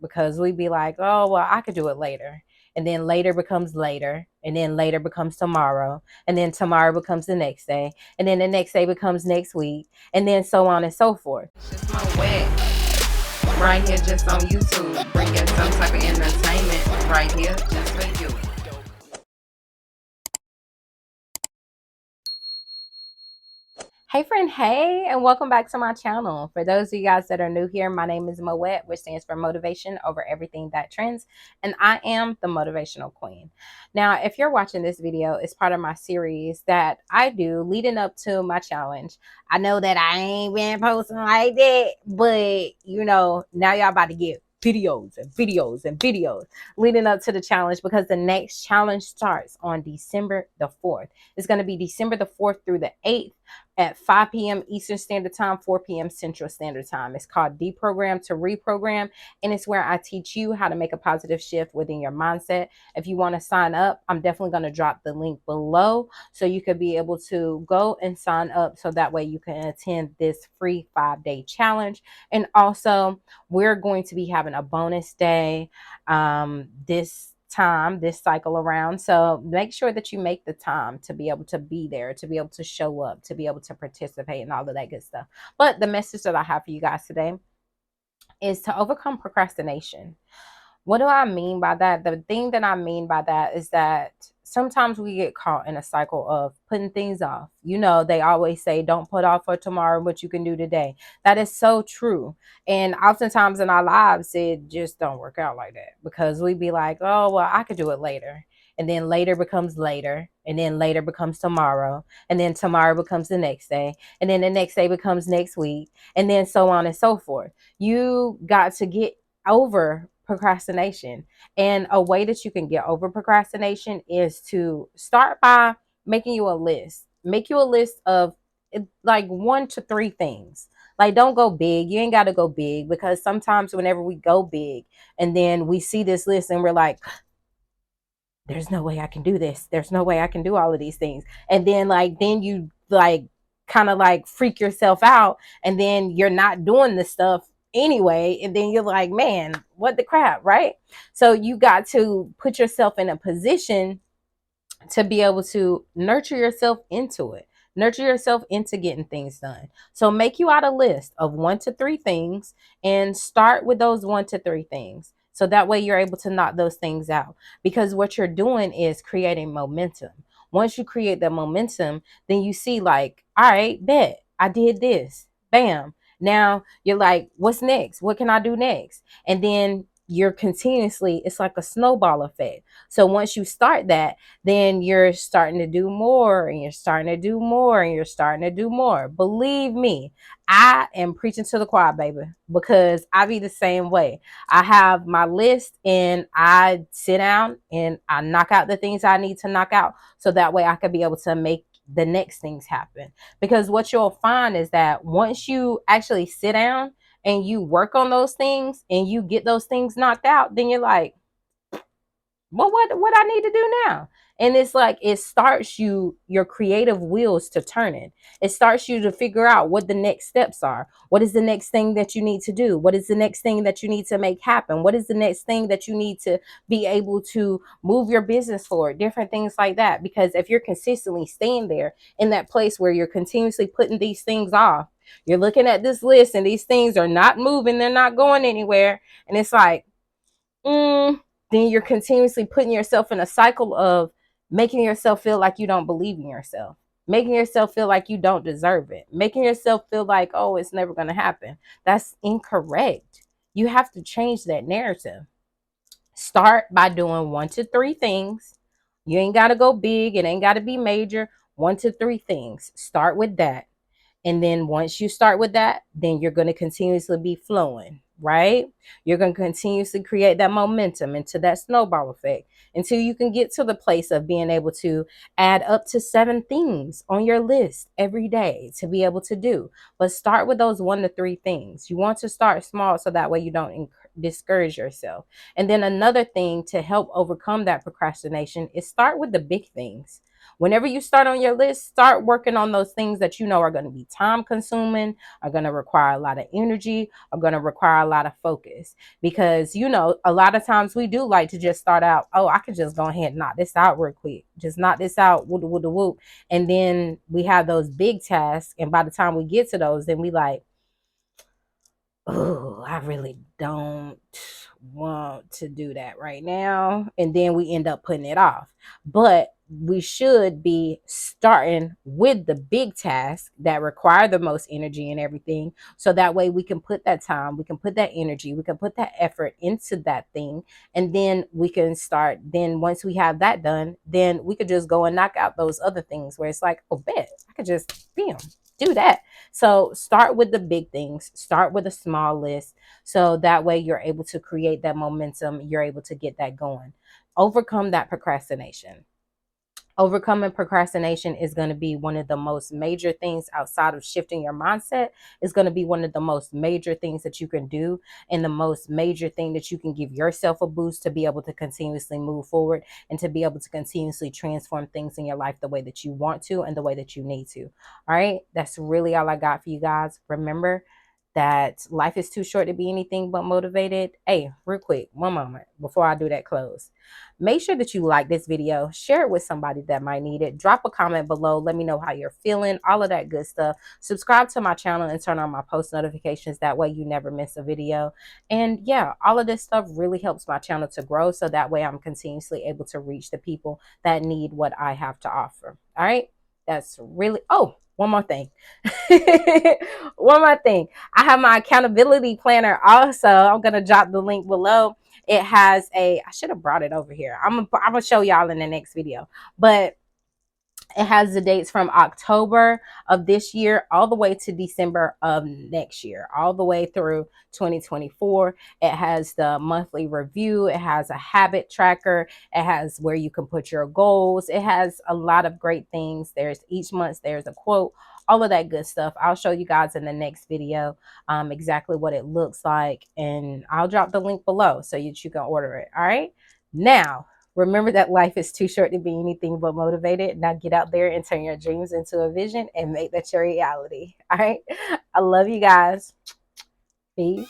because we be like, oh, well, I could do it later. And then later becomes later. And then later becomes tomorrow. And then tomorrow becomes the next day. And then the next day becomes next week. And then so on and so forth. It's just Moett right here just on YouTube, bringing some type of entertainment right here just for you. Hey friend, hey, and welcome back to my channel. For those of you guys that are new here, my name is Moett, which stands for Motivation Over Everything That Trends, and I am the Motivational Queen. Now, if you're watching this video, it's part of my series that I do leading up to my challenge. I know that I ain't been posting like that, but you know, now y'all about to get videos and videos and videos leading up to the challenge, because the next challenge starts on December the 4th. It's going to be December the 4th through the 8th at 5 p.m. Eastern Standard Time, 4 p.m. Central Standard Time. It's called Deprogram to Reprogram, and it's where I teach you how to make a positive shift within your mindset. If you want to sign up, I'm definitely going to drop the link below so you could be able to go and sign up, so that way you can attend this free 5-day challenge. And also, we're going to be having a bonus day this cycle around, so make sure that you make the time to be able to be there, to be able to show up, to be able to participate, and all of that good stuff. But the message that I have for you guys today is to overcome procrastination. What do I mean by that? The thing that I mean by that is that sometimes we get caught in a cycle of putting things off. You know, they always say, don't put off for tomorrow what you can do today. That is so true. And oftentimes in our lives, it just don't work out like that, because we be like, oh, well, I could do it later. And then later becomes later. And then later becomes tomorrow. And then tomorrow becomes the next day. And then the next day becomes next week. And then so on and so forth. You got to get over procrastination. And a way that you can get over procrastination is to start by making you a list. Make you a list of like 1 to 3 things. Like, don't go big. You ain't got to go big, because sometimes whenever we go big and then we see this list and we're like, there's no way I can do this. There's no way I can do all of these things. And then then you kind of freak yourself out, and then you're not doing the stuff anyway. And then you're like, man, what the crap, right? So you got to put yourself in a position to be able to nurture yourself into it. Nurture yourself into getting things done. So make you out a list of 1 to 3 things and start with those 1 to 3 things. So that way you're able to knock those things out, because what you're doing is creating momentum. Once you create that momentum, then you see all right, bet I did this. Bam. Now you're like, what's next? What can I do next? And then you're continuously, it's like a snowball effect. So once you start that, then you're starting to do more, and you're starting to do more, and you're starting to do more. Believe me, I am preaching to the choir, baby, because I be the same way. I have my list and I sit down and I knock out the things I need to knock out, so that way I could be able to make the next things happen. Because what you'll find is that once you actually sit down and you work on those things and you get those things knocked out, then you're like, well, what I need to do now? And it's like, it starts your creative wheels to turning. It starts you to figure out what the next steps are. What is the next thing that you need to do? What is the next thing that you need to make happen? What is the next thing that you need to be able to move your business forward? Different things like that. Because if you're consistently staying there in that place where you're continuously putting these things off, you're looking at this list and these things are not moving, they're not going anywhere. And it's like, then you're continuously putting yourself in a cycle of making yourself feel like you don't believe in yourself, making yourself feel like you don't deserve it, making yourself feel like, oh, it's never going to happen. That's incorrect. You have to change that narrative. Start by doing 1 to 3 things. You ain't got to go big. It ain't got to be major. 1 to 3 things. Start with that. And then once you start with that, then you're going to continuously be flowing, right? You're going to continuously create that momentum into that snowball effect until you can get to the place of being able to add up to 7 things on your list every day to be able to do. But start with those 1 to 3 things. You want to start small, so that way you don't discourage yourself. And then another thing to help overcome that procrastination is start with the big things. Whenever you start on your list, start working on those things that you know are going to be time consuming, are going to require a lot of energy, are going to require a lot of focus. Because, you know, a lot of times we do like to just start out, oh, I could just go ahead and knock this out real quick. Just knock this out, woo woo woo. And then we have those big tasks. And by the time we get to those, then we like, oh, I really don't want to do that right now. And then we end up putting it off. But we should be starting with the big tasks that require the most energy and everything. So that way we can put that time, we can put that energy, we can put that effort into that thing. And then we can start. Then once we have that done, then we could just go and knock out those other things where it's like, oh, bet I could just do that. So start with the big things, start with a small list. So that way you're able to create that momentum, you're able to get that going. Overcome that procrastination. Overcoming procrastination is going to be one of the most major things outside of shifting your mindset. Is going to be one of the most major things that you can do, and the most major thing that you can give yourself a boost to be able to continuously move forward and to be able to continuously transform things in your life the way that you want to and the way that you need to. All right, that's really all I got for you guys. Remember that life is too short to be anything but motivated. Hey, real quick, one moment before I do that close. Make sure that you like this video, share it with somebody that might need it. Drop a comment below. Let me know how you're feeling, all of that good stuff. Subscribe to my channel and turn on my post notifications. That way you never miss a video. And yeah, all of this stuff really helps my channel to grow. So that way I'm continuously able to reach the people that need what I have to offer. All right. That's really, oh, one more thing. One more thing. I have my accountability planner also. I'm going to drop the link below. It has a, I should have brought it over here. I'm gonna show y'all in the next video, but it has the dates from October of this year all the way to December of next year, all the way through 2024. It has the monthly review. It has a habit tracker. It has where you can put your goals. It has a lot of great things. There's each month, there's a quote, all of that good stuff. I'll show you guys in the next video exactly what it looks like. And I'll drop the link below so that you can order it. All right. Now, remember that life is too short to be anything but motivated. Now get out there and turn your dreams into a vision and make that your reality. All right. I love you guys. Peace.